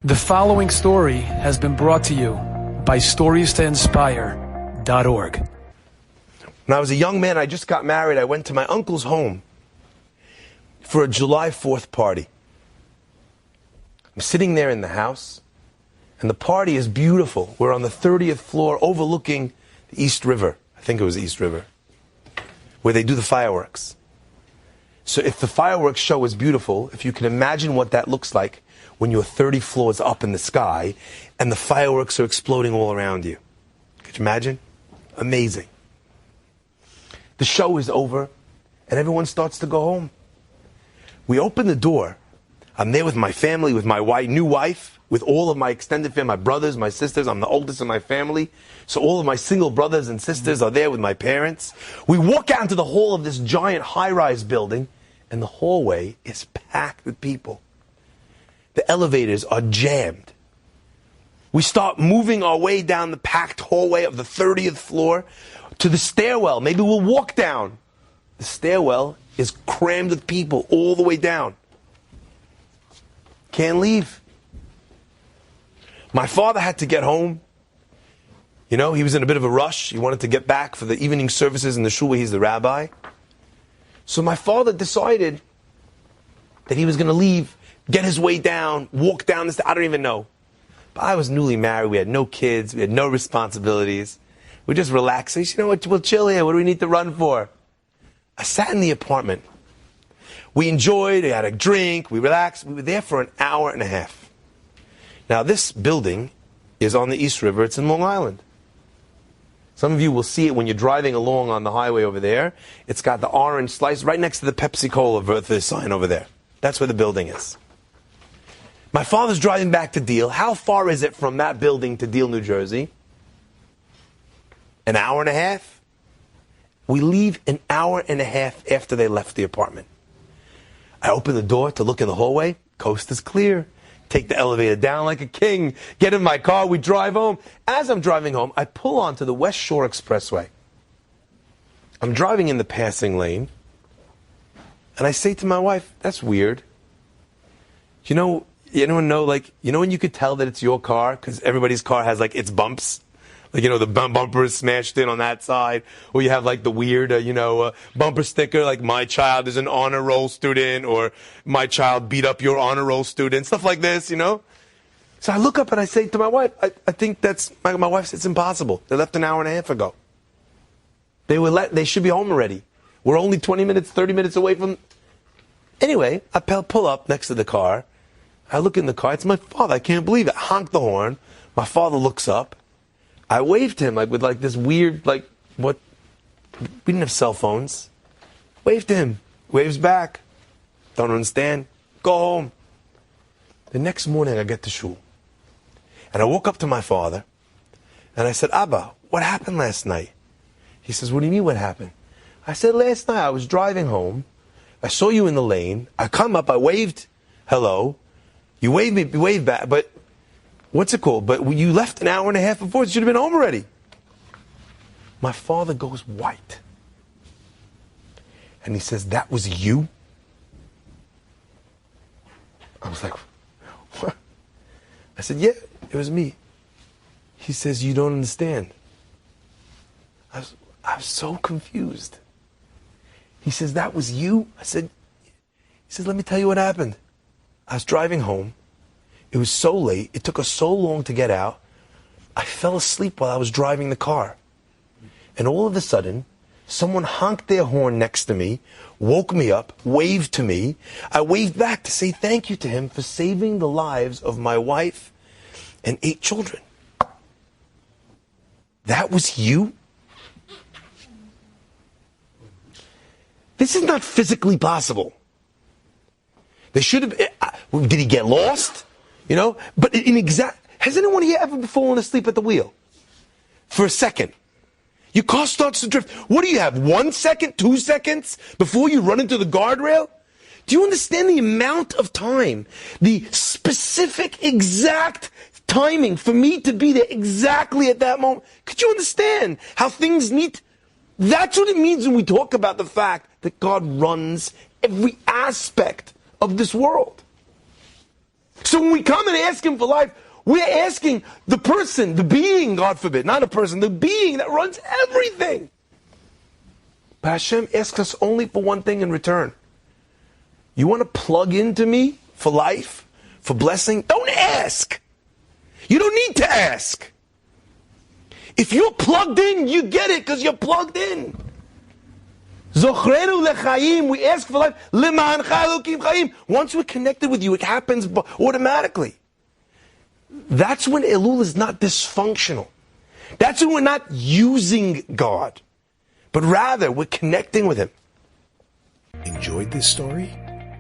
The following story has been brought to you by StoriesToInspire.org. When I was a young man, I just got married. I went to my uncle's home for a July 4th party. I'm sitting there in the house, and the party is beautiful. We're on the 30th floor overlooking the East River. I think it was East River, where they do the fireworks. So if the fireworks show is beautiful, if you can imagine what that looks like when you're 30 floors up in the sky and the fireworks are exploding all around you. Could you imagine? Amazing. The show is over and everyone starts to go home. We open the door. I'm there with my family, with my new wife, with all of my extended family, my brothers, my sisters. I'm the oldest in my family. So all of my single brothers and sisters are there with my parents. We walk out into the hall of this giant high-rise building, and the hallway is packed with people. The elevators are jammed. We start moving our way down the packed hallway of the 30th floor to the stairwell. Maybe we'll walk down. The stairwell is crammed with people all the way down. Can't leave. My father had to get home. You know, he was in a bit of a rush. He wanted to get back for the evening services in the shul where he's the rabbi. So my father decided that he was going to leave, get his way down, walk down the stairs. I don't even know. But I was newly married. We had no kids. We had no responsibilities. We just relaxed. So, you know what? We'll chill here. What do we need to run for? I sat in the apartment. We enjoyed. We had a drink. We relaxed. We were there for an hour and a half. Now, this building is on the East River. It's in Long Island. Some of you will see it when you're driving along on the highway over there. It's got the orange slice right next to the Pepsi-Cola sign over there. That's where the building is. My father's driving back to Deal. How far is it from that building to Deal, New Jersey? An hour and a half? We leave an hour and a half after they left the apartment. I open the door to look in the hallway. Coast is clear. Take the elevator down like a king. Get in my car. We drive home. As I'm driving home, I pull onto the West Shore Expressway. I'm driving in the passing lane. And I say to my wife, that's weird. Anyone know, when you could tell that it's your car? Because everybody's car has, its bumps. The bumper is smashed in on that side. Or you have, the weird, bumper sticker, like, my child is an honor roll student, or my child beat up your honor roll student, stuff like this, So I look up and I say to my wife, I think that's, my wife says it's impossible. They left an hour and a half ago. They should be home already. We're only 20 minutes, 30 minutes away from... Anyway, I pull up next to the car. I look in the car. It's my father. I can't believe it. I honk the horn. My father looks up. I waved to him with this weird, what? We didn't have cell phones. Waved to him. Waves back. Don't understand. Go home. The next morning I get to shul. And I woke up to my father. And I said, Abba, what happened last night? He says, what do you mean what happened? I said, last night I was driving home. I saw you in the lane. I come up. I waved. Hello. You waved me, waved back, but what's it called? But you left an hour and a half before. You should have been home already. My father goes white. And he says, that was you? I was like, what? I said, yeah, it was me. He says, you don't understand. I was so confused. He says, that was you? He says, let me tell you what happened. I was driving home. It was so late. It took us so long to get out. I fell asleep while I was driving the car. And all of a sudden, someone honked their horn next to me, woke me up, waved to me. I waved back to say thank you to him for saving the lives of my wife and 8 children. That was you? This is not physically possible. They should have... Did he get lost? But has anyone here ever fallen asleep at the wheel? For a second. Your car starts to drift. What do you have, 1 second, 2 seconds before you run into the guardrail? Do you understand the amount of time, the specific, exact timing for me to be there exactly at that moment? Could you understand how things need... That's what it means when we talk about the fact that God runs every aspect of this world. So when we come and ask Him for life, we're asking the person, the being, God forbid, not a person, the being that runs everything. But Hashem asks us only for one thing in return. You want to plug into me for life, for blessing? Don't ask. You don't need to ask. If you're plugged in, you get it because you're plugged in. Zochrenu lechaim, we ask for life. Leman chalukim chaim. Once we're connected with you, it happens automatically. That's when Elul is not dysfunctional. That's when we're not using God, but rather we're connecting with Him. Enjoyed this story?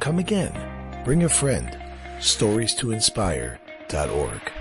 Come again. Bring a friend. StoriesToInspire.org